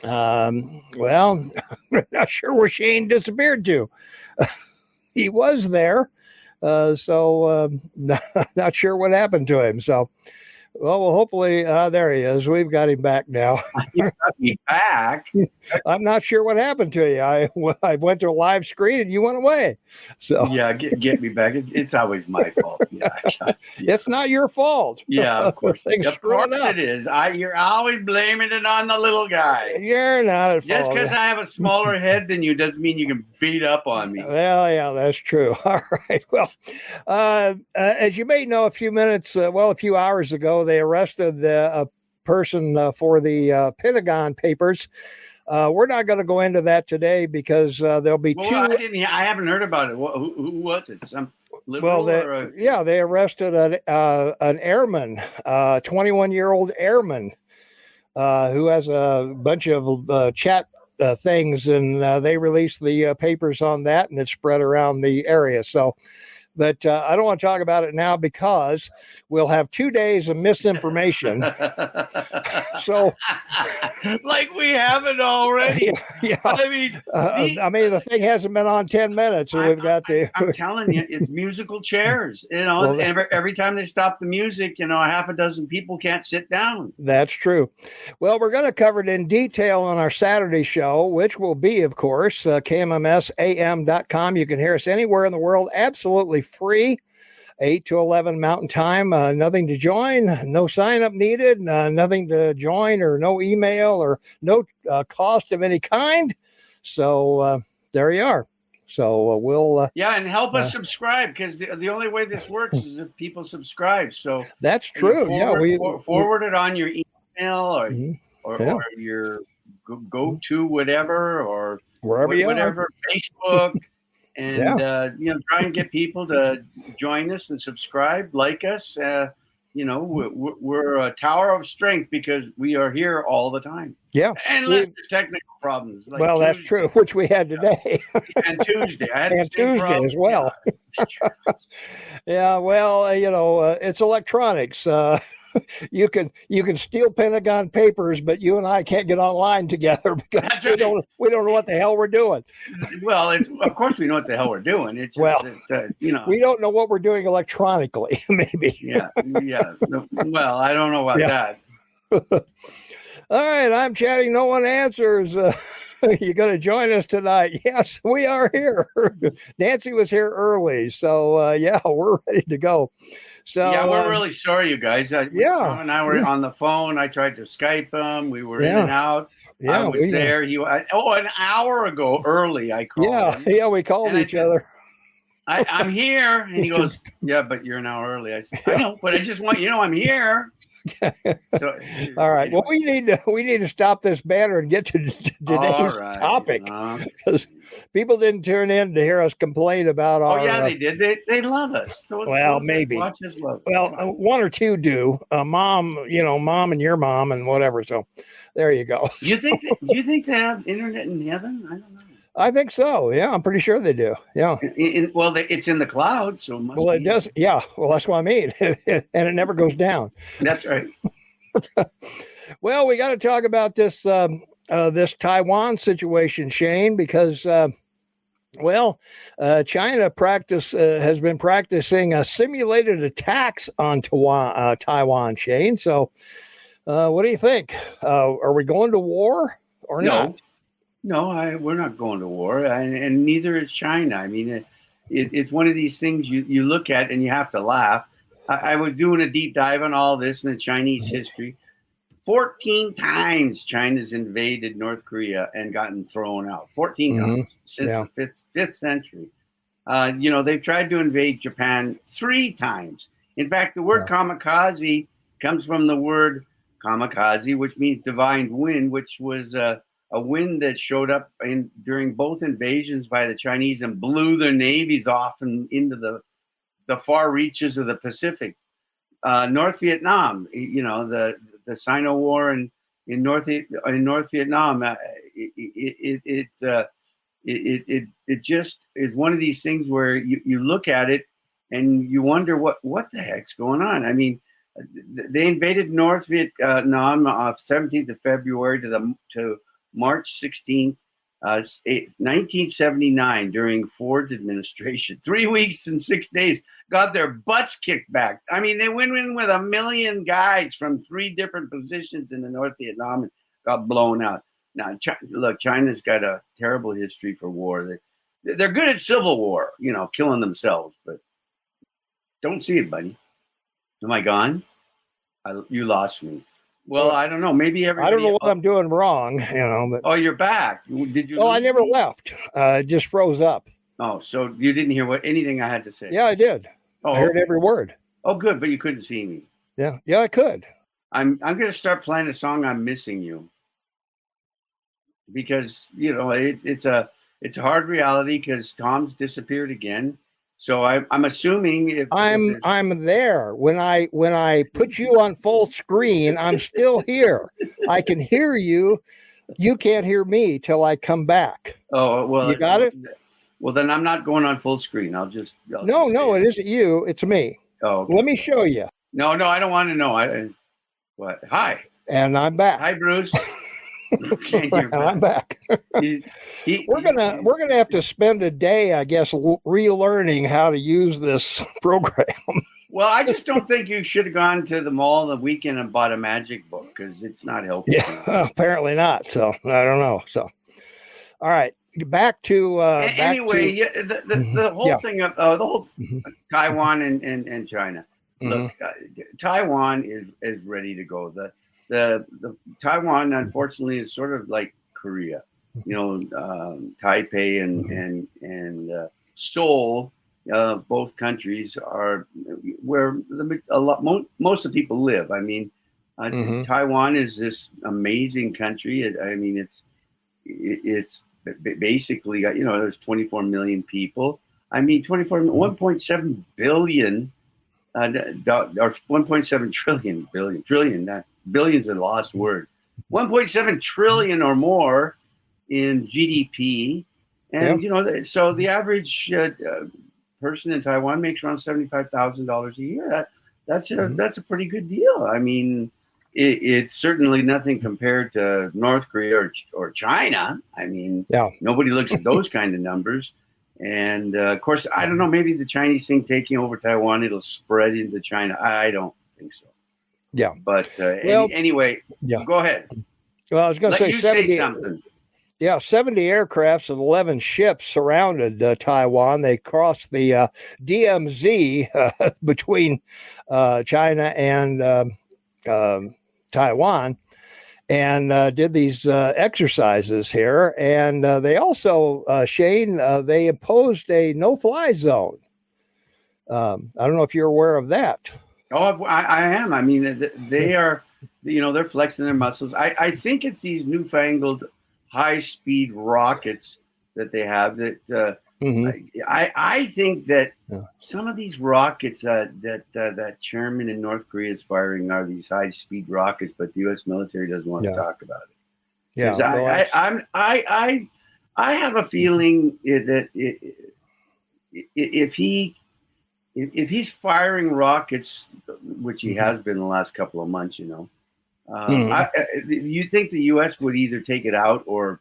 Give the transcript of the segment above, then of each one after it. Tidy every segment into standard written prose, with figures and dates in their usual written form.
Well, not sure where Shane disappeared to. He was there, so not sure what happened to him. So, well, hopefully, there he is. We've got him back now. You got me back. I'm not sure what happened to you. I went to a live screen and you went away. So yeah, get me back. It's always my fault. Yeah. It's not your fault. Yeah, of course. Of course it is. You're always blaming it on the little guy. You're not at fault. Just because I have a smaller head than you doesn't mean you can beat up on me. Well, yeah, that's true. All right. Well, as you may know, a few hours ago, they arrested a person for the Pentagon Papers. We're not going to go into that today because there'll be two. I haven't heard about it. Who was it? Some liberal? They arrested an airman, 21-year-old airman, who has a bunch of chat things, and they released the papers on that, and it spread around the area. So. But I don't want to talk about it now because we'll have 2 days of misinformation. So, like we haven't already. Yeah. I mean, the thing hasn't been on 10 minutes, so we've got to. I'm telling you, it's musical chairs. Well, every time they stop the music, a half a dozen people can't sit down. That's true. Well, we're going to cover it in detail on our Saturday show, which will be, of course, KMMSAM.com. You can hear us anywhere in the world, absolutely free, 8 to 11 Mountain Time. Nothing to join, no sign up needed, nothing to join, or no email, or no cost of any kind. So there you are. So we'll and help us subscribe, because the only way this works is if people subscribe. So that's true. Forward it on your email or your go to whatever, or whatever, Facebook. And, try and get people to join us and subscribe, like us. We're a tower of strength because we are here all the time. Yeah. Unless there's technical problems. Like Tuesday. That's true, which we had today. And Tuesday. I had Tuesday as well. Yeah, well, it's electronics. You can steal Pentagon Papers, but you and I can't get online together because we don't know what the hell we're doing. Well, of course we know what the hell we're doing. It's just we don't know what we're doing electronically. Maybe. Yeah. Well, I don't know about that. All right, I'm chatting. No one answers. You going to join us tonight? Yes, we are here. Nancy was here early, so we're ready to go. So we're really sorry, you guys. Tom and I were on the phone. I tried to Skype him. We were in and out. I was there. An hour ago early, I called him. Yeah, we called each other. I'm here, and he goes, "Yeah, but you're an hour early." I said, "I know, but I just want I'm here." So, all right. Well, we need to stop this banner and get to today's topic, because people didn't tune in to hear us complain about our. Oh yeah, they did. They love us. Well, maybe. Watch us love. Well, one or two do. Mom, mom and your mom and whatever. So, there you go. You think they have internet in heaven? I don't know. I think so. Yeah, I'm pretty sure they do. Yeah. It's in the cloud, so it must it does. Yeah. Well, that's what I mean. And it never goes down. That's right. Well, we got to talk about this this Taiwan situation, Shane, because China has been practicing simulated attacks on Taiwan, Shane. So, what do you think? Are we going to war or not? No, we're not going to war, and neither is China. I mean, it's one of these things you look at and you have to laugh. I was doing a deep dive on all this in the Chinese history. 14 times China's invaded North Korea and gotten thrown out. 14 times since the 5th century. They've tried to invade Japan 3 times. In fact, the word kamikaze comes from the word kamikaze, which means divine wind, which was a wind that showed up during both invasions by the Chinese and blew their navies off and into the far reaches of the Pacific. North Vietnam, the Sino War in North Vietnam, it just is one of these things where you look at it and you wonder what the heck's going on. I mean, they invaded North Vietnam 17th of February to March 16th, 1979, during Ford's administration. 3 weeks and 6 days, got their butts kicked back. I mean, they went in with 1 million guys from 3 different positions in the North Vietnam and got blown out. Now, look, China's got a terrible history for war. They're good at civil war, killing themselves, but don't see it, buddy. Am I gone? You lost me. Well, I don't know. Maybe everybody. I don't know what I'm doing wrong, But, oh, you're back. Did you? Oh, I never left. It just froze up. Oh, so you didn't hear anything I had to say? Yeah, I did. Oh, I heard every word. Oh, good, but you couldn't see me. Yeah, I could. I'm going to start playing a song. I'm missing you, because it's a hard reality because Tom's disappeared again. So I'm assuming if I'm there when I put you on full screen, I'm still here. I can hear you. You can't hear me till I come back. Oh, well, you got it. Well, then I'm not going on full screen. I'll just no, it isn't you. It's me. Oh, okay. Let me show you. No, I don't want to know. What? Hi. And I'm back. Hi, Bruce. I'm back. We're gonna have to spend a day, I guess, relearning how to use this program. Well, I just don't think you should have gone to the mall the weekend and bought a magic book because it's not helpful. Yeah, apparently not. So I don't know. So, all right, back to anyway. The whole thing of the whole Taiwan and China. Look, Taiwan is ready to go. The Taiwan, unfortunately, is sort of like Korea. Taipei and Seoul, both countries are where most of the people live. I mean, Taiwan is this amazing country. It's basically got, there's 24 million people. I mean, 1.7 billion, or 1.7 trillion, that billion's a lost word. 1.7 trillion or more in GDP. And, so the average person in Taiwan makes around $75,000 a year. That's a pretty good deal. I mean, it's certainly nothing compared to North Korea or China. I mean, nobody looks at those kind of numbers. And of course, I don't know, maybe the Chinese thing taking over Taiwan, it'll spread into China. I don't think so. Yeah. But anyway, go ahead. Well, I was going to say 70, something. Yeah, 70 aircrafts and 11 ships surrounded Taiwan. They crossed the DMZ between China and Taiwan and did these exercises here. And they also, Shane, they imposed a no-fly zone. I don't know if you're aware of that. Oh, I am. I mean, they are, they're flexing their muscles. I think it's these newfangled high-speed rockets that they have that I think that some of these rockets that chairman in North Korea is firing are these high-speed rockets, but the U.S. military doesn't want to talk about it. Yeah, I have a feeling that if he's firing rockets, which he has been the last couple of months, you think the U.S. would either take it out or,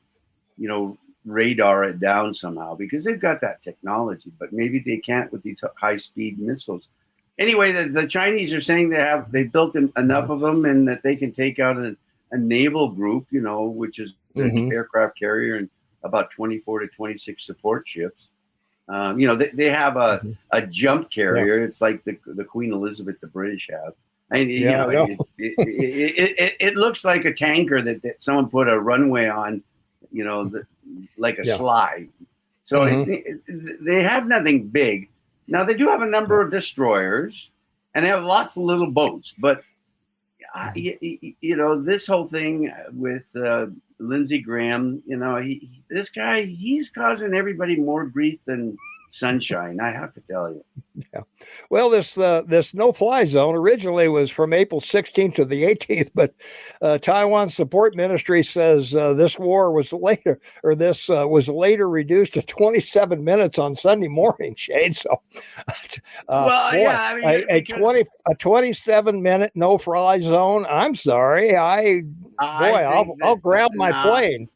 radar it down somehow because they've got that technology, but maybe they can't with these high-speed missiles. Anyway, the Chinese are saying they've built enough of them and that they can take out a naval group, which is an aircraft carrier and about 24 to 26 support ships. They have a jump carrier. It's like the Queen Elizabeth the British have. It looks like a tanker that someone put a runway on, like a slide. So they have nothing big. Now they do have a number of destroyers, and they have lots of little boats. But this whole thing with Lindsay Graham, this guy, he's causing everybody more grief than sunshine, I have to tell you. Yeah. Well, this no-fly zone originally was from April 16th to the 18th, but Taiwan's support ministry says this was later reduced to 27 minutes on Sunday morning, Shane. So, a 27-minute no-fly zone. I'm sorry, I'll grab my plane.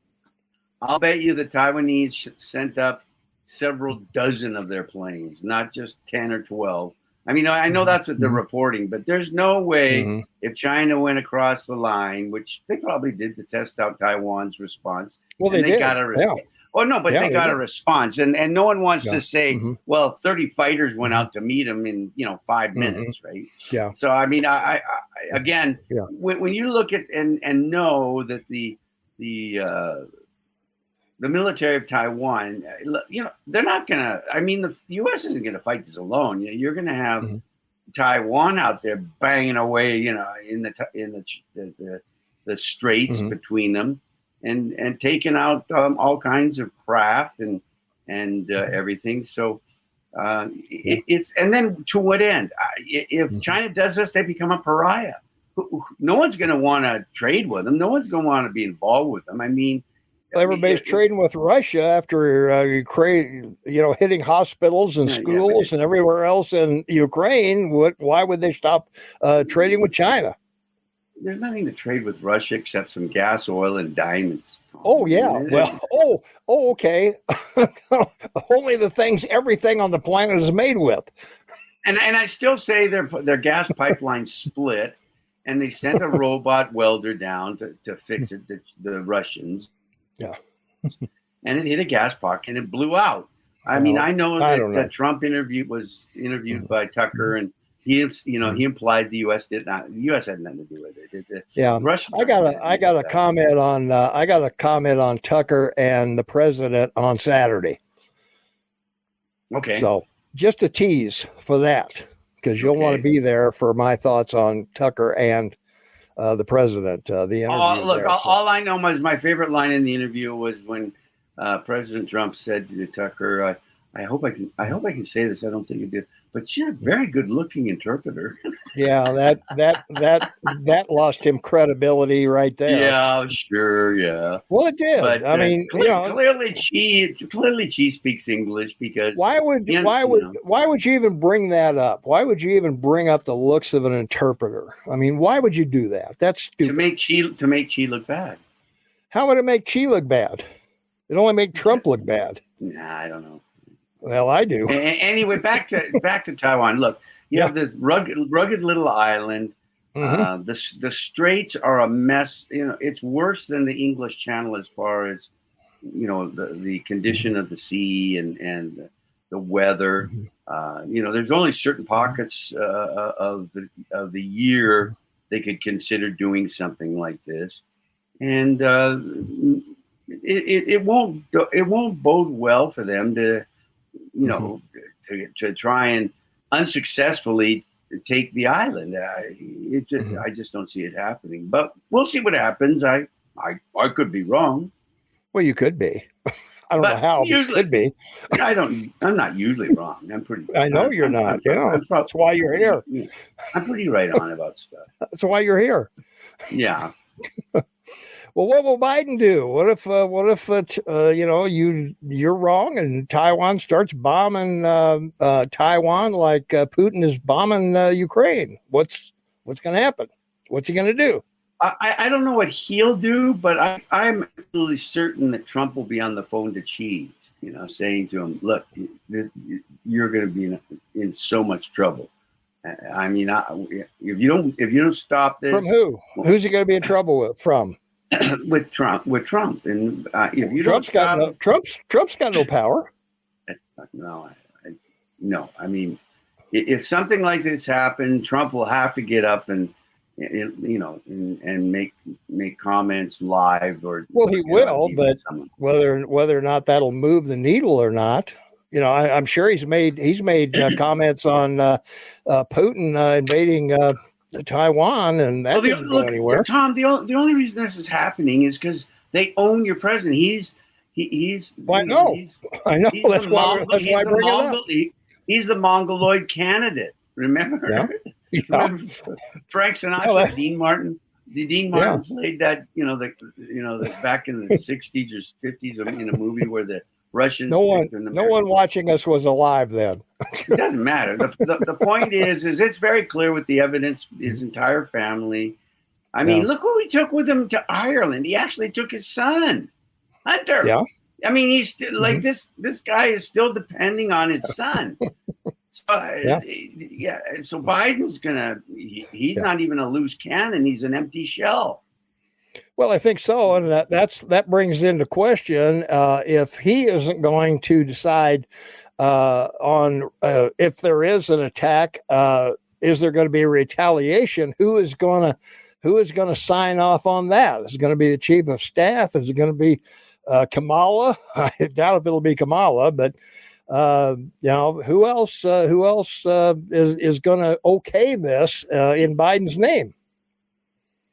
I'll bet you the Taiwanese sent up several dozen of their planes, not just 10 or 12. I mean, I know that's what they're reporting, but there's no way if China went across the line, which they probably did to test out Taiwan's response. Well, they did. Got a response. Oh, no, but they got a response. And no one wants to say, well, 30 fighters went out to meet them in, 5 minutes, right? Yeah. So, I mean, I again, when you look at and know that the military of Taiwan, they're not going to, I mean, the U.S. isn't going to fight this alone. You're going to have Taiwan out there banging away, in the straits between them and taking out all kinds of craft and everything. So it's, and then to what end? If China does this, they become a pariah. No one's going to want to trade with them. No one's going to want to be involved with them. I mean, everybody's trading with Russia after Ukraine, hitting hospitals and schools and everywhere else in Ukraine. Why would they stop trading with China? There's nothing to trade with Russia except some gas, oil, and diamonds. Oh, yeah. Well, okay. Only the things everything on the planet is made with. And I still say their gas pipeline split, and they sent a robot welder down to fix it, the Russians. Yeah. And it hit a gas pocket and it blew out. I mean, I know that Trump was interviewed by Tucker, and he implied the U.S. did not. The U.S. had nothing to do with it. Russia. I got a comment on Tucker and the president on Saturday. Okay. So just a tease for that, because you'll want to be there for my thoughts on Tucker and the president. The interview. All I know is my favorite line in the interview was when President Trump said to Tucker, I hope I can say this. I don't think you do, but you're a very good-looking interpreter. Yeah, that lost him credibility right there. Yeah, sure, yeah. Well, it did. But, I mean, clearly she speaks English, because why would you even bring that up? Why would you even bring up the looks of an interpreter? I mean, why would you do that? That's stupid. To make Xi look bad. How would it make Xi look bad? It only make Trump look bad. Nah, I don't know. Well, I do. Anyway, back to Taiwan. Look, you have this rugged little island. The straits are a mess. It's worse than the English Channel as far as the condition of the sea and the weather. There's only certain pockets of the year they could consider doing something like this, and it won't bode well for them to try and unsuccessfully take the island. I just don't see it happening. But we'll see what happens. I could be wrong. Well, you could be. I don't know how. You could be. I'm not usually wrong. I know you're not. That's why you're here. I'm pretty right on about stuff. That's why you're here. Yeah. Well, what will Biden do? What if you're wrong and Taiwan starts bombing Taiwan like Putin is bombing Ukraine? What's going to happen? What's he going to do? I don't know what he'll do, but I'm absolutely certain that Trump will be on the phone to Xi, saying to him, "Look, you're going to be in so much trouble. I mean, if you don't stop this." From who? Who's he going to be in trouble with? From? with Trump, and if you Trump's got no power. No. I mean, if something like this happened, Trump will have to get up and make comments live, or he will, but whether or not that'll move the needle or not, I'm sure he's made comments on Putin invading Taiwan, and that didn't go anywhere. Tom, the only reason this is happening is because they own your president. He's. I know. That's why I bring it up. He's the Mongoloid candidate. Remember? Yeah. Remember Frank Sinatra, Dean Martin. Dean Martin played that. The back in the '60s or '50s in a movie where the Russians. No one watching us was alive then. It doesn't matter. The point is it's very clear with the evidence. His entire family. I mean, look who he took with him to Ireland. He actually took his son. Hunter. Yeah. I mean, he's still, like this guy is still depending on his son. So, yeah. So Biden's he's Yeah. not even a loose cannon. He's an empty shell. Well, I think so, and that brings into question if he isn't going to decide on if there is an attack. Is there going to be a retaliation? Who is going to sign off on that? Is it going to be the chief of staff? Is it going to be Kamala? I doubt if it'll be Kamala, but who else? Is going to okay this in Biden's name?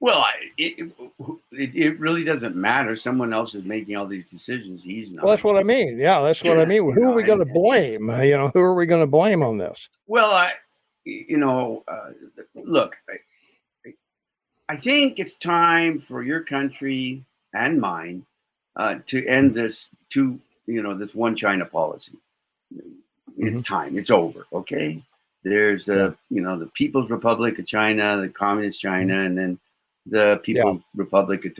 Well, it really doesn't matter. Someone else is making all these decisions. He's not. Well, that's what I mean. Yeah, that's what I mean. Who are we going to blame? Who are we going to blame on this? Well, look, I think it's time for your country and mine to end this this one China policy. It's time. It's over. Okay. There's the People's Republic of China, the Communist China, and then the People's Republic of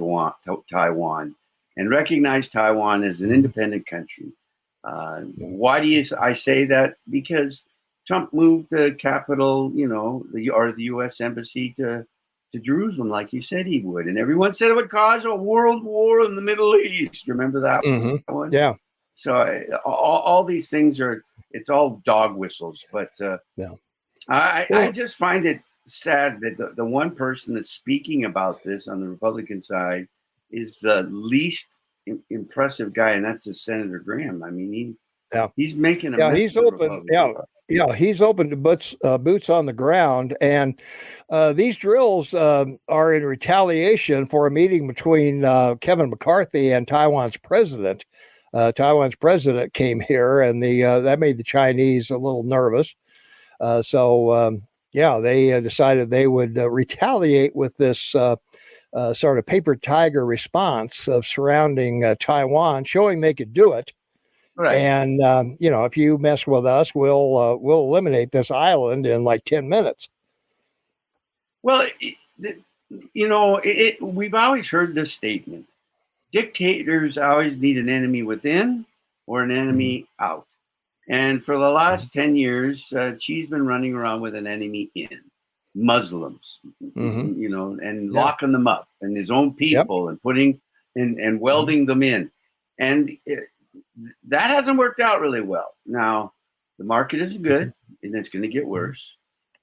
Taiwan, and recognize Taiwan as an independent country. Why do I say that? Because Trump moved the capital, the U.S. embassy to Jerusalem, like he said he would, and everyone said it would cause a world war in the Middle East. Remember that one? Yeah. So all these things it's all dog whistles, but I just find it sad that the one person that's speaking about this on the Republican side is the least impressive guy, and that's Senator Graham. I mean, he's making a mess. He's open. He's open to boots on the ground, and these drills are in retaliation for a meeting between Kevin McCarthy and Taiwan's president. Taiwan's president came here, and that made the Chinese a little nervous. They decided they would retaliate with this sort of paper tiger response of surrounding Taiwan, showing they could do it. Right. And if you mess with us, we'll eliminate this island in like 10 minutes. Well, we've always heard this statement: dictators always need an enemy within or an enemy out. And for the last 10 years, Xi's been running around with an enemy in Muslims, and locking them up, and his own people, and putting and welding them in. And that hasn't worked out really well. Now, the market isn't good, and it's going to get worse.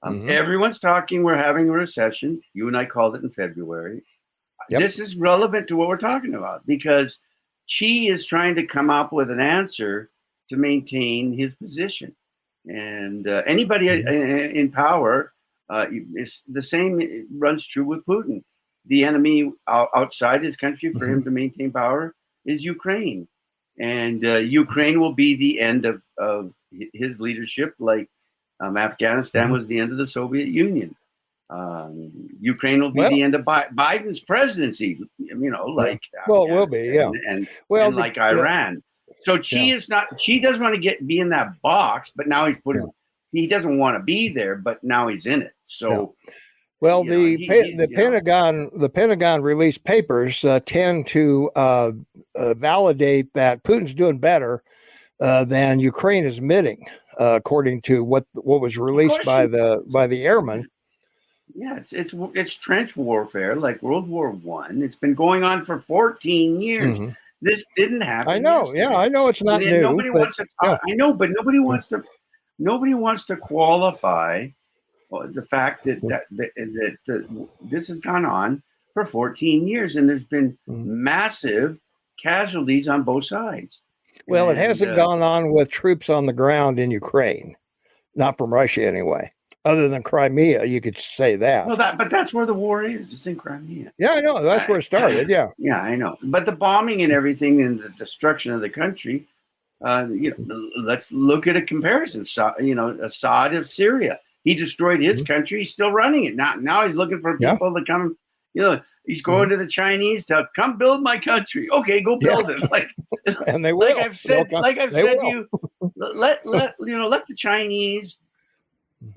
Everyone's talking we're having a recession. You and I called it in February. This is relevant to what we're talking about, because Xi is trying to come up with an answer to maintain his position. And anybody in power, is the same. It runs true with Putin. The enemy outside his country for him to maintain power is Ukraine. And Ukraine will be the end of his leadership, like Afghanistan was the end of the Soviet Union. Ukraine will be the end of Biden's presidency, like it will be, and like Iran. So Xi doesn't want to be in that box, but now he doesn't want to be there, but now he's in it. So, the Pentagon released papers tend to validate that Putin's doing better than Ukraine is admitting, according to what was released by the airmen. Yeah, it's trench warfare like World War I. It's been going on for 14 years. This didn't happen. I know. Yesterday. Yeah, I know it's not new. Nobody wants to. I know, but nobody wants to. Nobody wants to qualify the fact that this has gone on for 14 years, and there's been massive casualties on both sides. Well, it hasn't gone on with troops on the ground in Ukraine, not from Russia anyway. Other than Crimea, you could say that. Well, but that's where the war is. It's in Crimea. Yeah, I know. That's where it started. Yeah. Yeah, I know. But the bombing and everything and the destruction of the country, let's look at a comparison. Assad of Syria. He destroyed his country. He's still running it. Now he's looking for people to come. He's going to the Chinese to come build my country. Okay, go build it. And they will. I've said to you, let the Chinese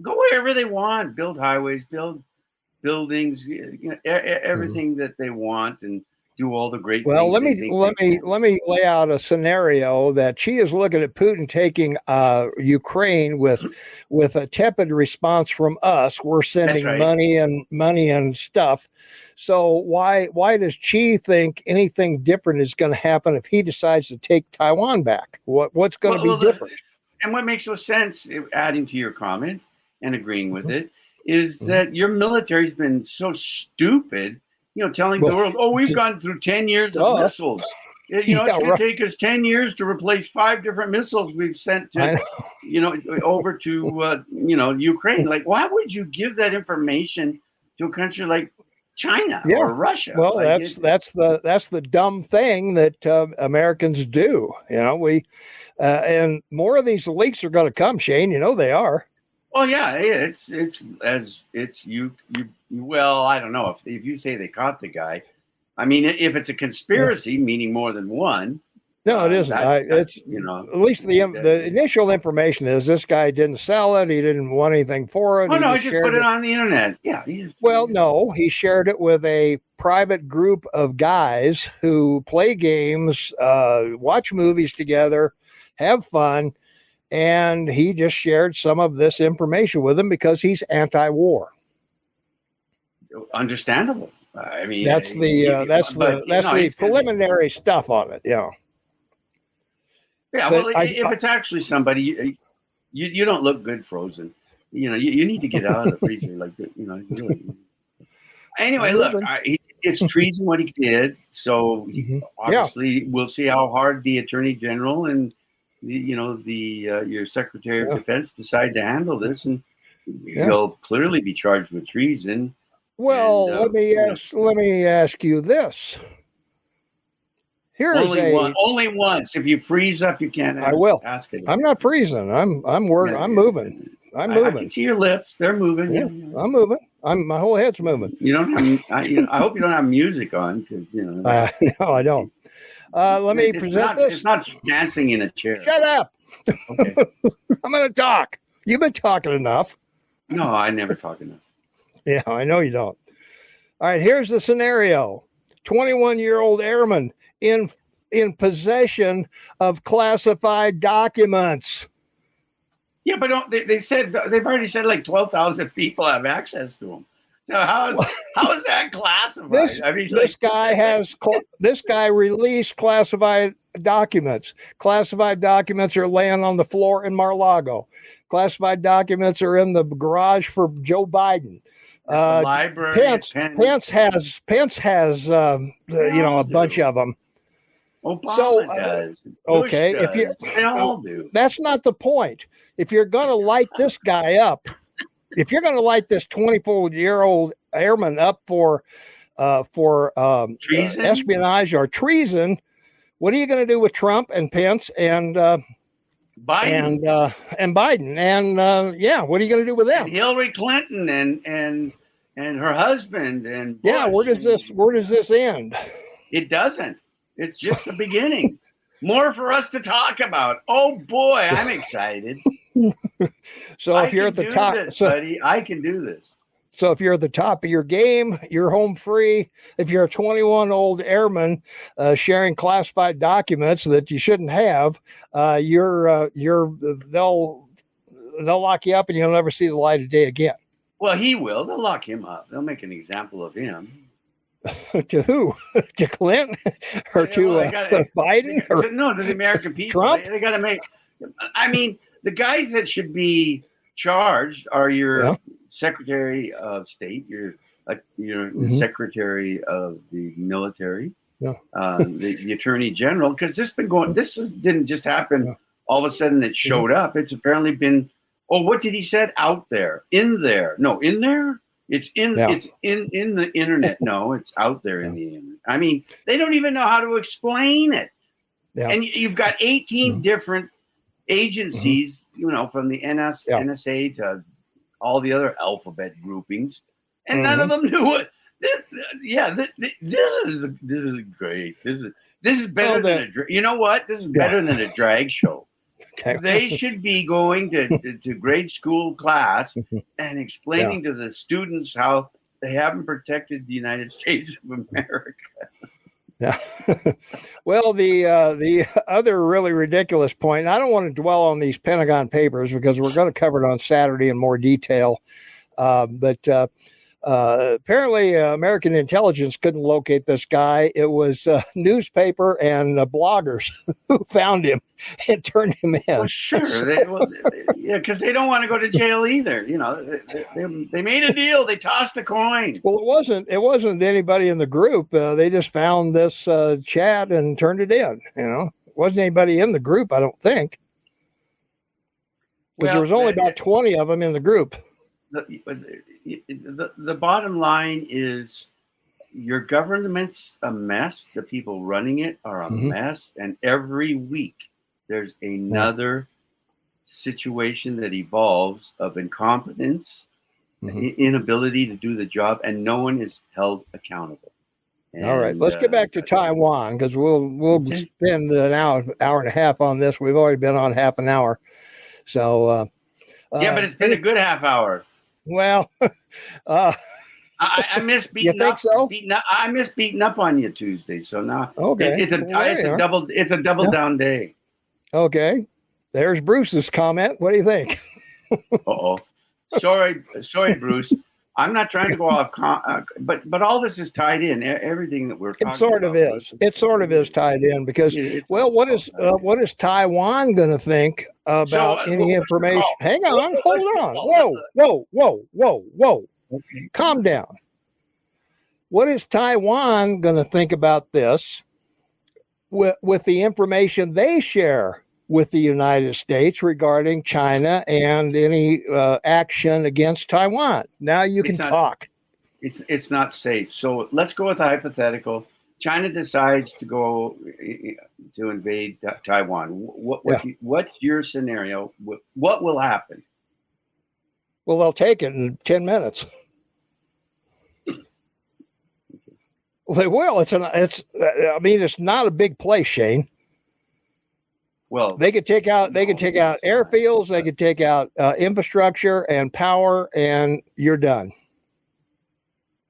go wherever they want, build highways, build buildings, everything that they want, and do all the great Well, things. let me lay out a scenario that she is looking at Putin taking Ukraine with a tepid response from us. We're sending right. money and stuff. So why does Xi think anything different is going to happen if he decides to take Taiwan back? What's going to be different? And what makes no sense, adding to your comment and agreeing with it, is that your military's been so stupid, telling the world, oh, we've gone through 10 years of missiles. It's going to take us 10 years to replace 5 different missiles we've sent to, over to, Ukraine. Like, why would you give that information to a country like China or Russia? Well, that's the dumb thing that Americans do. And more of these leaks are going to come, Shane. They are. Oh yeah, well, I don't know if you say they caught the guy. I mean, if it's a conspiracy, meaning more than one. No, it isn't. At least the initial information is this guy didn't sell it. He didn't want anything for it. Oh no, he just put it on the internet. Yeah. No, he shared it with a private group of guys who play games, watch movies together, have fun. And he just shared some of this information with them because he's anti-war. Understandable. I mean, that's the preliminary stuff on it. Yeah. Yeah. Well, if it's actually somebody, you don't look good frozen. You need to get out of the freezer. Really. Anyway, look, it's treason what he did. So obviously, we'll see how hard the Attorney General and your Secretary of Defense decide to handle this, and he'll clearly be charged with treason. Well, let me ask you this. Only once. If you freeze up, you can't. I will ask it. I'm not freezing. I'm working. I'm moving. I can see your lips. They're moving. Yeah, I'm moving. My whole head's moving. You don't have. I hope you don't have music on, because No, I don't. Let me present this. It's not dancing in a chair. Shut up. Okay. I'm going to talk. You've been talking enough. No, I never talk enough. Yeah, I know you don't. All right, here's the scenario. 21-year-old airman in possession of classified documents. Yeah, but they've already said like 12,000 people have access to them. So how is that classified? This guy released classified documents. Classified documents are laying on the floor in Mar-a-Lago. Classified documents are in the garage for Joe Biden. Library. Pence has a bunch of them. Obama does. Bush does. They all do. That's not the point. If you're going to light this guy up, if you're going to light this 24-year-old airman up for espionage or treason, what are you going to do with Trump and Pence and Biden and Biden? And what are you going to do with them? And Hillary Clinton and her husband and Bush. Yeah, where does this end? It doesn't. It's just the beginning. More for us to talk about. Oh boy, I'm excited. So if you're at the top, buddy, I can do this. So if you're at the top of your game, you're home free. If you're a 21-year-old airman sharing classified documents that you shouldn't have, they'll lock you up and you'll never see the light of day again. Well, he will. They'll lock him up. They'll make an example of him. To who? To Clinton or to Biden? No, to the American people. Trump? They got to make. I mean, the guys that should be charged are your Secretary of State, your Secretary of the Military, the Attorney General, because didn't just happen all of a sudden. It showed up. It's apparently been. Oh, what did he said? Out there, in there? No, in there. It's in the internet. No, it's out there in the internet. I mean, they don't even know how to explain it. Yeah. And you've got 18 different agencies, from the NSA to all the other alphabet groupings, and none of them knew it. This is great. This is better than you know what? This is better than a drag show. Okay. They should be going to grade school class and explaining to the students how they haven't protected the United States of America. Yeah. Well, the other really ridiculous point, and I don't want to dwell on these Pentagon papers because we're going to cover it on Saturday in more detail. But apparently, American intelligence couldn't locate this guy. It was newspaper and bloggers who found him and turned him in. Well, sure. Yeah, because they don't want to go to jail either. You know, they made a deal. They tossed a coin. Well, it wasn't anybody in the group. They just found this chat and turned it in. It wasn't anybody in the group, I don't think, because there was only about 20 of them in the group. The bottom line is your government's a mess. The people running it are a mess. And every week there's another situation that evolves of incompetence, inability to do the job, and no one is held accountable. And, all right, let's get back to Taiwan because we'll spend an hour and a half on this. We've already been on half an hour. So yeah, but it's been a good half hour. Well, I miss beating up. So? I miss beating up on you Tuesday. So now it's a double down day. Okay, there's Bruce's comment. What do you think? Sorry, Bruce. I'm not trying to go off, but all this is tied in. Everything that we're talking about. It sort of is tied in because what is Taiwan going to think about any information? Hang on, hold on. Whoa. Okay. Calm down. What is Taiwan going to think about this with the information they share with the United States regarding China and any action against Taiwan? Now you can talk. It's not safe. So let's go with a hypothetical. China decides to go to invade Taiwan. What's your scenario? What will happen? Well, they'll take it in 10 minutes. They will. It's not a big place, Shane. Well, they could take out airfields, they could take out infrastructure and power, and you're done.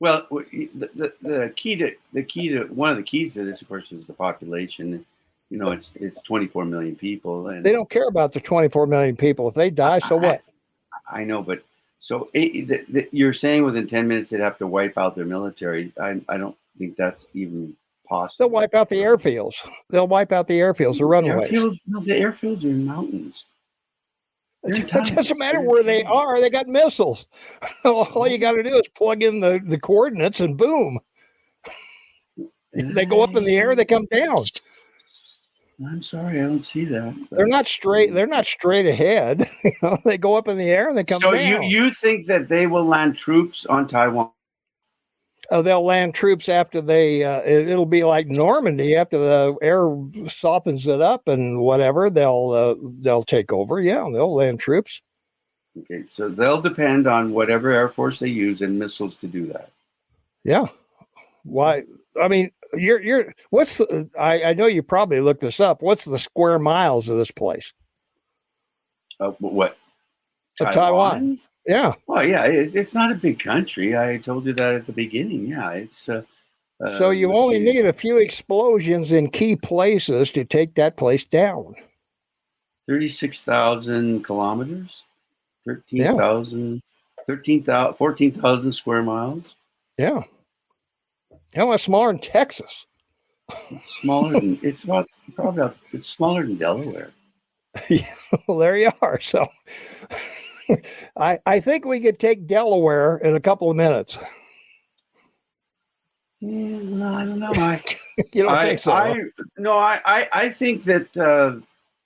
Well, the key to one of the keys to this, of course, is the population. It's 24 million people, and they don't care about the 24 million people. If they die, so what? I know, but so you're saying within 10 minutes they'd have to wipe out their military. I don't think that's even possible. They'll wipe out the airfields. The runaways. The airfields are in mountains. It doesn't matter where they are. They got missiles. All you got to do is plug in the coordinates and boom. They go up in the air. They come down. I'm sorry, I don't see that. They're not straight. They're not straight ahead. They go up in the air and they come down. So you think that they will land troops on Taiwan? They'll land troops after it'll be like Normandy after the air softens it up and whatever. They'll take over. Yeah, they'll land troops. Okay, so they'll depend on whatever Air Force they use and missiles to do that. Yeah. Why? I mean, I know you probably looked this up. What's the square miles of this place? What? Taiwan? Yeah. Well, yeah, it's not a big country. I told you that at the beginning. Yeah, it's. So you only need a few explosions in key places to take that place down. 36,000 kilometers, 14,000 square miles. Yeah. Hell, that's smaller than Texas. It's smaller than Delaware. Yeah, well, there you are. So. I think we could take Delaware in a couple of minutes. Yeah, no, I don't know. You don't think so? I think that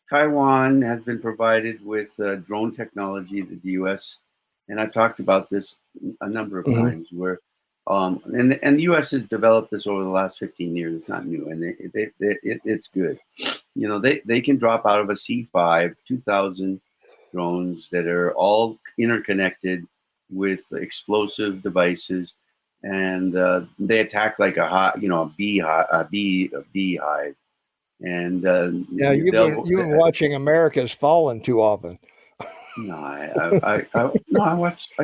Taiwan has been provided with drone technology that the U.S. and I've talked about this a number of times. Where and the U.S. has developed this over the last 15 years. It's not new, and it's good. They can drop out of a C-5 2,000. Drones that are all interconnected with explosive devices, and they attack like a beehive. And you've been watching America's Fallen too often. No, I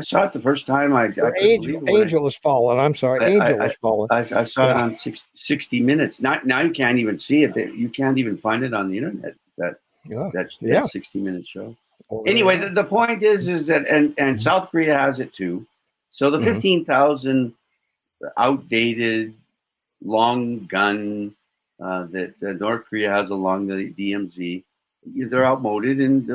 saw it the first time. I couldn't believe it when Angel is fallen. I'm sorry, Angel is fallen. I saw it on 60 Minutes. Now you can't even see it. You can't even find it on the internet. That 60-minute show. Anyway, the point is that and South Korea has it too. So the 15,000 outdated long gun that North Korea has along the DMZ, they're outmoded, and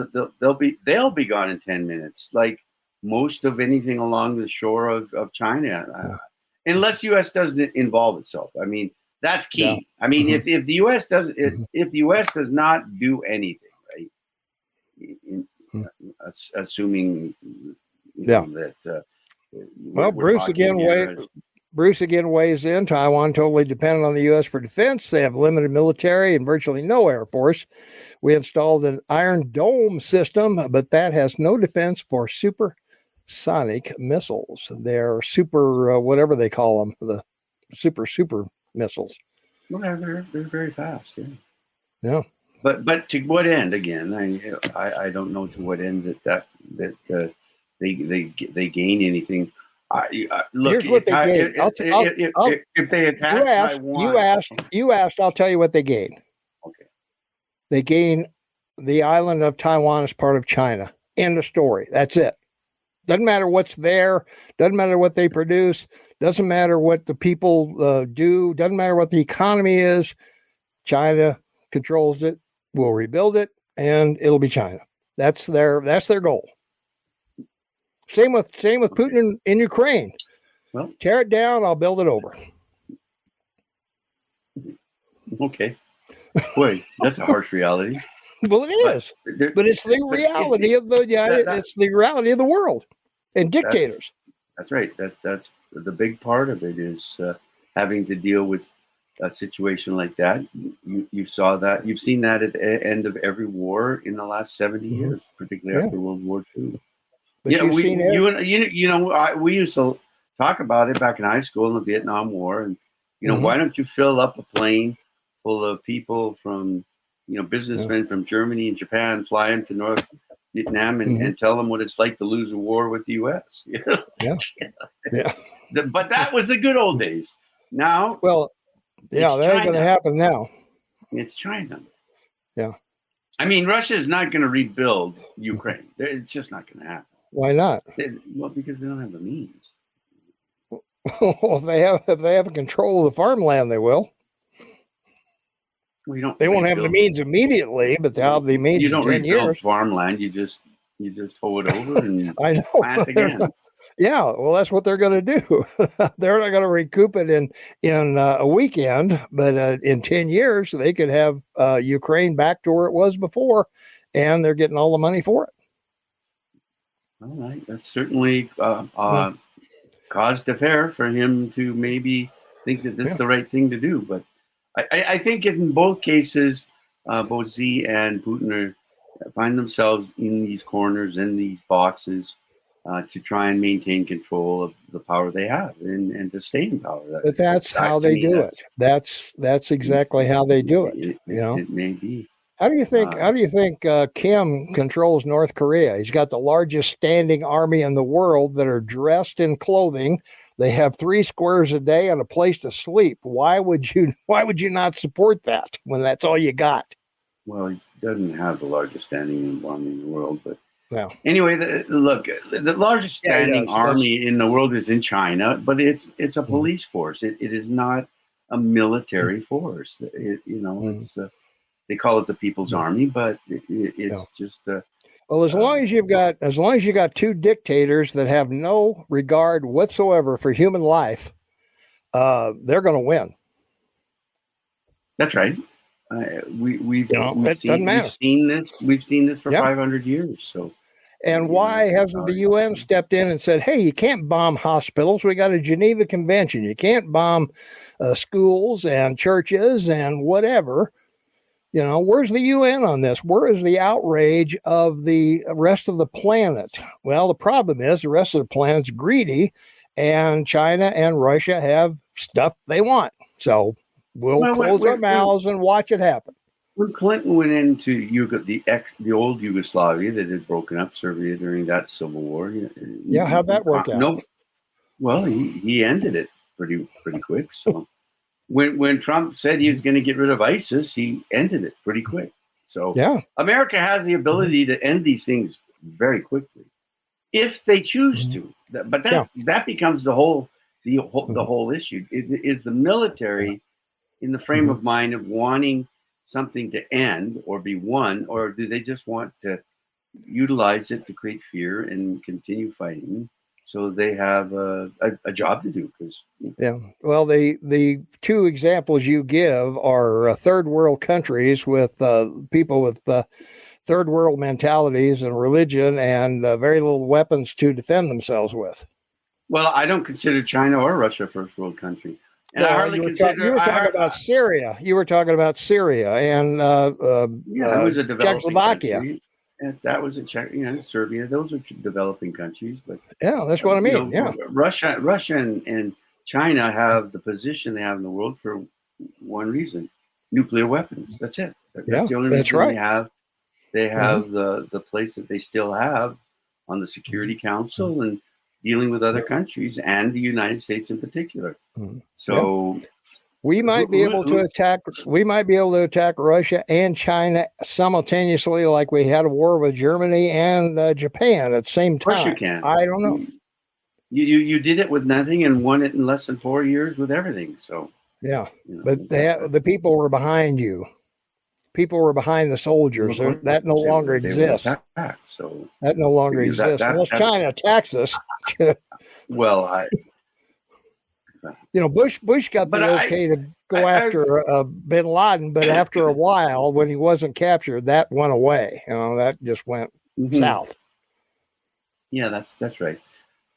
they'll be gone in 10 minutes, like most of anything along the shore of China, unless U.S. doesn't involve itself. I mean, that's key. Yeah. I mean, if the U.S. does if the U.S. does not do anything, right? Assuming that. Well, Bruce again weighs in. Taiwan totally dependent on the U.S. for defense. They have limited military and virtually no air force. We installed an Iron Dome system, but that has no defense for supersonic missiles. They're super, whatever they call them, the super missiles. Well, they're very fast. Yeah. Yeah. But to what end? Again, I don't know to what end that they gain anything. Look, here's what they gain. If they attack Taiwan, you asked. I'll tell you what they gain. Okay. They gain the island of Taiwan as part of China. End of story. That's it. Doesn't matter what's there. Doesn't matter what they produce. Doesn't matter what the people do. Doesn't matter what the economy is. China controls it. We'll rebuild it, and it'll be China. That's their goal. Same with Putin in Ukraine. Well, tear it down. I'll build it over. Okay. Boy, that's a harsh reality. Well, it is, but it's the reality of it's the reality of the world and dictators. That's right. That's the big part of it is having to deal with a situation like that. You saw that. You've seen that at the end of every war in the last 70 years, particularly after World War II. But we used to talk about it back in high school in the Vietnam War, and why don't you fill up a plane full of people from businessmen from Germany and Japan, fly them to North Vietnam and tell them what it's like to lose a war with the U.S. But that was the good old days. Now, that ain't going to happen now. It's China. Yeah. I mean, Russia is not going to rebuild Ukraine. It's just not going to happen. Why not? Because they don't have the means. Well, if they have control of the farmland, they will. They won't have the means immediately, but they'll have the means. You don't rebuild 10 farmland. You just hoe it over and I know. Plant again. Yeah, well, that's what they're going to do. They're not going to recoup it in a weekend, but in 10 years, they could have Ukraine back to where it was before, and they're getting all the money for it. All right, that's certainly cause d'affaire for him to maybe think that this is the right thing to do. But I think in both cases, both Xi and Putin find themselves in these corners, in these boxes, to try and maintain control of the power they have and to stay in power. But that's how they do it. That's exactly how they do it. It may be. How do you think Kim controls North Korea? He's got the largest standing army in the world that are dressed in clothing. They have 3 squares a day and a place to sleep. Why would you not support that when that's all you got? Well, he doesn't have the largest standing army in the world, but anyway, the largest standing army in the world is in China, but it's a police force. It is not a military force. It's they call it the People's Army, but it's just. Well, as long as you got 2 dictators that have no regard whatsoever for human life, they're going to win. That's right. We've seen this for 500 years. So, and why hasn't the UN stepped in and said, "Hey, you can't bomb hospitals. We got a Geneva Convention. You can't bomb schools and churches and whatever." Where's the UN on this? Where is the outrage of the rest of the planet? Well, the problem is the rest of the planet's greedy, and China and Russia have stuff they want. So we'll close our mouths and watch it happen. when Clinton went into the old Yugoslavia that had broken up, Serbia, during that civil war. Yeah, how'd that work out? No, well, he ended it pretty quick. So when Trump said he was going to get rid of ISIS, he ended it pretty quick. So Yeah. America has the ability to end these things very quickly if they choose to. But that becomes the whole issue. Is the military in the frame of mind of wanting something to end or be won, or do they just want to utilize it to create fear and continue fighting so they have a job to do? Yeah. Well, the two examples you give are third world countries with people with third world mentalities and religion and very little weapons to defend themselves with. Well, I don't consider China or Russia a first world country. And I hardly consider. You were talking about Syria. You were talking about Syria and that was a developing Czechoslovakia. Country. And that was Serbia. Those are developing countries. But yeah, that's what I mean. Russia and China have the position they have in the world for one reason: nuclear weapons. That's it. That's the only reason they have. They have the place that they still have on the Security Council and dealing with other countries and the United States in particular. So we might be able to attack. We might be able to attack Russia and China simultaneously, like we had a war with Germany and Japan at the same time. Of course you can. I don't know. You did it with nothing and won it in less than 4 years with everything. So yeah, but the people were behind you. People were behind the soldiers. That no longer exists. So that no longer exists unless China attacks us. Well, Bush got the okay to go after Bin Laden, but after a while, when he wasn't captured, that went away. That just went south. Yeah, that's right.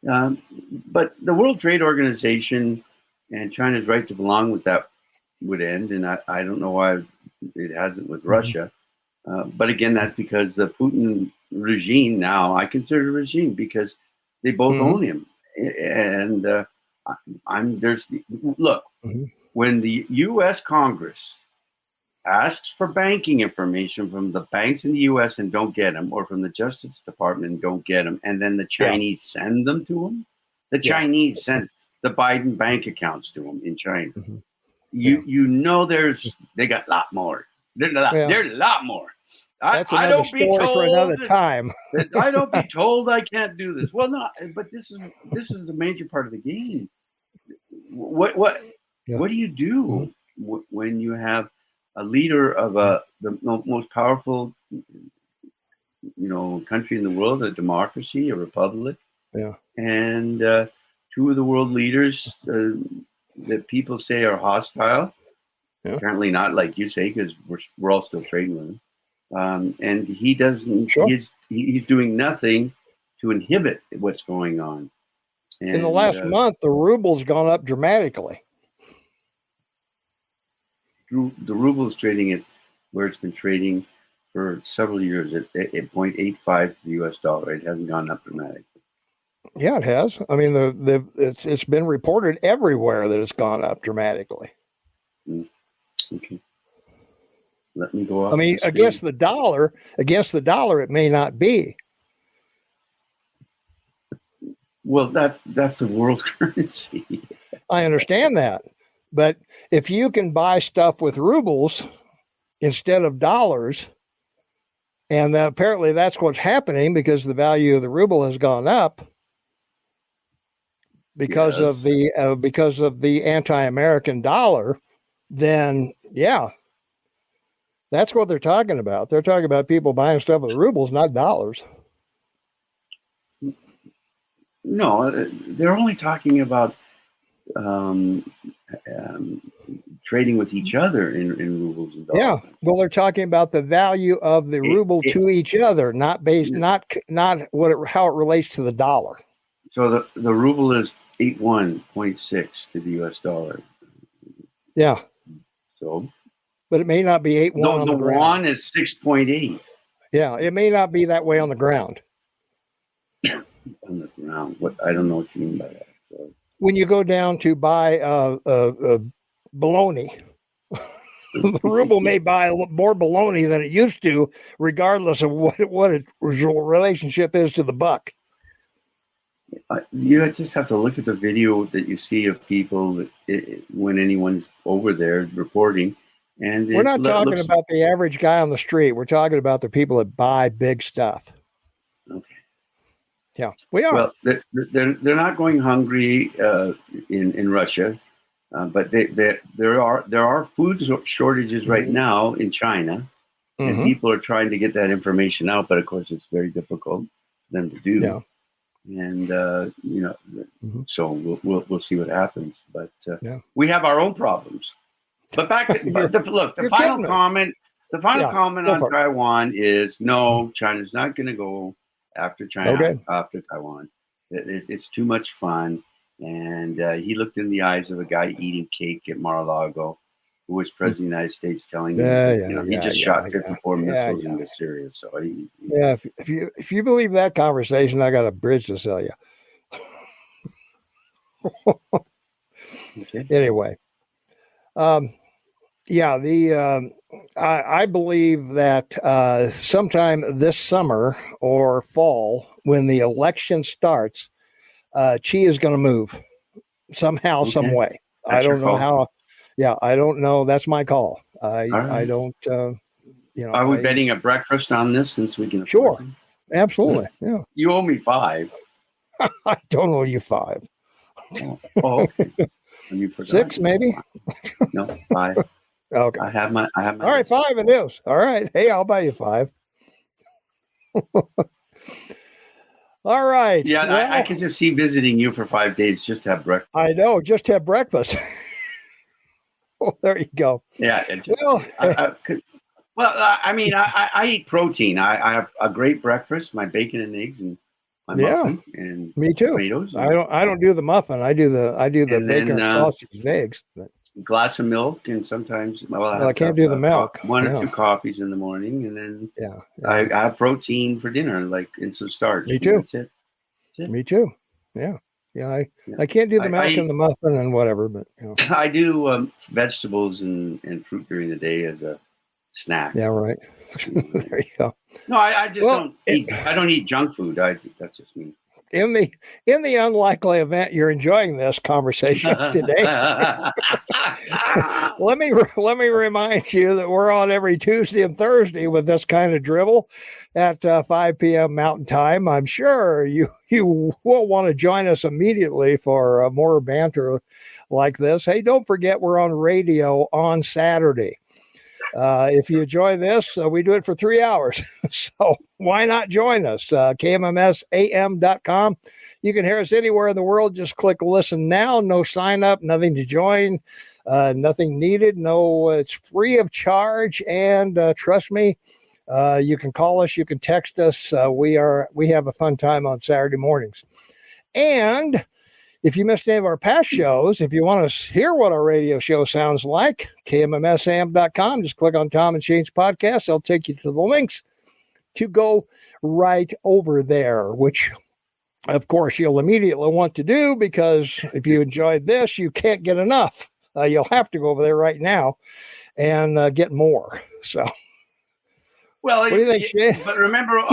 But the World Trade Organization and China's right to belong with that would end, and I don't know why it hasn't with Russia. But again, that's because the Putin regime now, I consider a regime because they both own him. And when the U.S. Congress asks for banking information from the banks in the U.S. and don't get them, or from the Justice Department and don't get them, and then the Chinese send them to them, Chinese sent the Biden bank accounts to them in China. They got a lot more. There's a lot more. I don't be told for another time. I don't be told I can't do this. Well, no, but this is the major part of the game. What do you do when you have a leader of the most powerful country in the world, a democracy, a republic, and two of the world leaders that people say are hostile? Apparently not, like you say, because we're all still trading with him. And he doesn't. Sure. He's doing nothing to inhibit what's going on. And, in the last month, the ruble's gone up dramatically. The ruble is trading at where it's been trading for several years at 0.85 to the U.S. dollar. It hasn't gone up dramatically. Yeah, it has. I mean, it's been reported everywhere that it's gone up dramatically. Okay. Let me go up. I mean, against the dollar, it may not be. Well, that's the world currency. I understand that. But if you can buy stuff with rubles instead of dollars, and apparently that's what's happening because the value of the ruble has gone up because of the anti-American dollar, then that's what they're talking about. They're talking about people buying stuff with rubles, not dollars. No, they're only talking about trading with each other in rubles and dollars. Yeah, well, they're talking about the value of the ruble to each other, not how it relates to the dollar. So the ruble is 81.6 to the U.S. dollar. Yeah. So, but it may not be 8.1 on the ground. The yuan is 6.8. Yeah, it may not be that way on the ground. On the ground, I don't know what you mean by that. So. When you go down to buy bologna, The ruble may buy more bologna than it used to, regardless of what its relationship is to the buck. You just have to look at the video that you see of people when anyone's over there reporting. And we're not talking about the average guy on the street. We're talking about the people that buy big stuff. Okay. Yeah, we are. Well, they're not going hungry in Russia, but there are food shortages right now in China, and people are trying to get that information out. But of course, it's very difficult for them to do. Yeah. And so we'll see what happens. But we have our own problems. But back to the final comment. The final comment on Taiwan is no. China's not going to go after after Taiwan. It's too much fun. And he looked in the eyes of a guy eating cake at Mar-a-Lago, who was president of the United States, telling him he just shot 54 missiles into Syria. So if you believe that conversation, I got a bridge to sell you. Okay. Anyway, I believe that sometime this summer or fall, when the election starts, Xi is going to move somehow, some way. I don't know how. Yeah, I don't know. That's my call. I don't. Are we betting a breakfast on this since we can? Sure, absolutely. Yeah. You owe me 5. I don't owe you 5. Oh, okay. You forgot. 6, maybe. No, 5. Okay. I have my. All right, 5 it is. All right. Hey, I'll buy you 5. All right. Yeah, well, I can just see visiting you for 5 days just to have breakfast. I know, just have breakfast. Oh, there you go. Yeah. I eat protein. I have a great breakfast, my bacon and eggs and my muffin and me too. Tomatoes. I don't do the muffin. I do the bacon and sausage and eggs. But glass of milk, and sometimes I can't do the milk. 1 or 2 coffees in the morning, and then I have protein for dinner, and some starch. Me too. That's it. Me too. Yeah. I can't do the milk and the muffin and whatever, but I do vegetables and fruit during the day as a snack. Yeah, right. There you go. No, I just don't eat. I don't eat junk food. That's just me. In the unlikely event you're enjoying this conversation today, let me remind you that we're on every Tuesday and Thursday with this kind of dribble at 5 p.m. Mountain Time. I'm sure you will want to join us immediately for more banter like this. Hey, don't forget we're on radio on Saturday. If you enjoy this, we do it for 3 hours. So why not join us? KMMSAM.com. You can hear us anywhere in the world. Just click listen now. No sign up, nothing to join, nothing needed. No, it's free of charge. And trust me, you can call us. You can text us. We have a fun time on Saturday mornings. And if you missed any of our past shows, if you want to hear what our radio show sounds like, KMMSAM.com. Just click on Tom and Shane's podcast. They'll take you to the links to go right over there, which, of course, you'll immediately want to do because if you enjoyed this, you can't get enough. You'll have to go over there right now and get more. So, well, what do you think, Shane? But remember,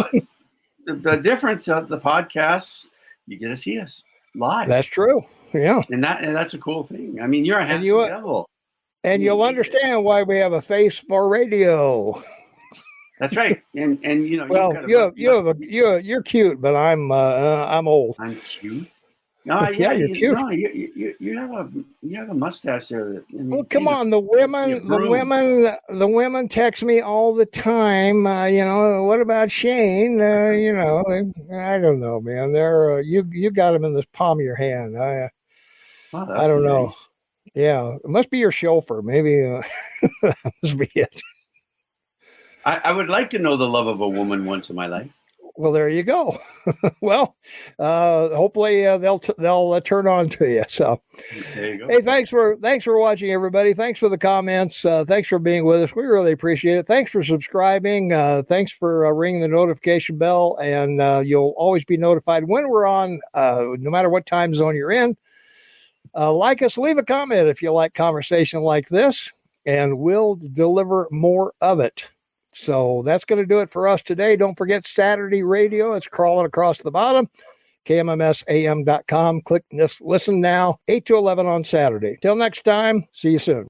the difference of the podcasts, you get to see us live. That's true. Yeah. And that's a cool thing. I mean, you're a handsome devil. And you'll understand why we have a face for radio. That's right. And well, you're cute, but I'm old. I'm cute. No, yeah, you're cute. No, you have a mustache there. Well, come on, the women text me all the time. What about Shane? I don't know, man. They're you got them in the palm of your hand. I don't know. Nice. Yeah, it must be your chauffeur. Maybe that must be it. I would like to know the love of a woman once in my life. Well, there you go. Well, hopefully they'll turn on to you. So, there you go. Hey, thanks for watching, everybody. Thanks for the comments. Thanks for being with us. We really appreciate it. Thanks for subscribing. Thanks for ringing the notification bell, and you'll always be notified when we're on, no matter what time zone you're in. Like us, leave a comment if you like conversation like this. and we'll deliver more of it. So that's going to do it for us today. Don't forget Saturday radio. It's crawling across the bottom. KMMSAM.com. Click this listen now, 8 to 11 on Saturday. Till next time, see you soon.